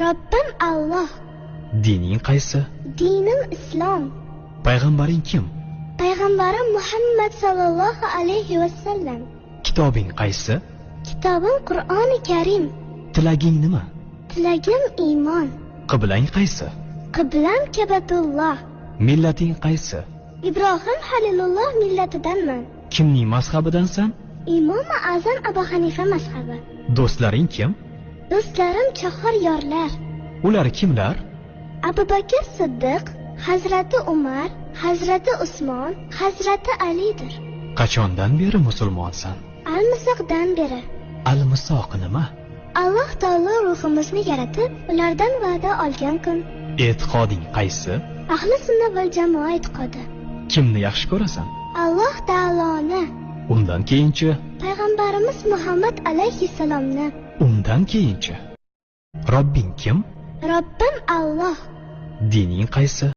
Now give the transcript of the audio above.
Robbim Alloh. Dining qaysi? Dinim Islom. Payg'ambaring kim? Payg'ambarim Muhammad sallallohu alayhi vasallam. Kitobing qaysi? Kitobim Qur'oni Karim. Tilaging nima? Tilagim iymon. Qiblang qaysi? Qiblam Kabatulloh. Millating qaysi? Ibrohim Halilulloh millatidanman. Kimning mazhabidansan? Imom Azam Abu Hanifa mazhabi. Do'stlaring kim? Do'stlarim chahor yorlar. Ular kimlar? Abu Bakr Siddiq, Hazrati Umar, Hazrati Usmon, Hazrati Alidir. Qachondan beri musulmonsan? Al-Misoqdan beri. Al-Misoq nima? Alloh taolo ruhimizni yaratib, ulardan va'da olgan kun. E'tiqoding qaysi? Ahli sunna val jamoa e'tiqodi. Kimni yaxshi ko'rasan? Alloh taoloni. Undan keyinchi? Payg'ambarimiz Muhammad alayhissalomni. Undan keyinchi? Robbing kim? Robbim Alloh. Dining qaysi?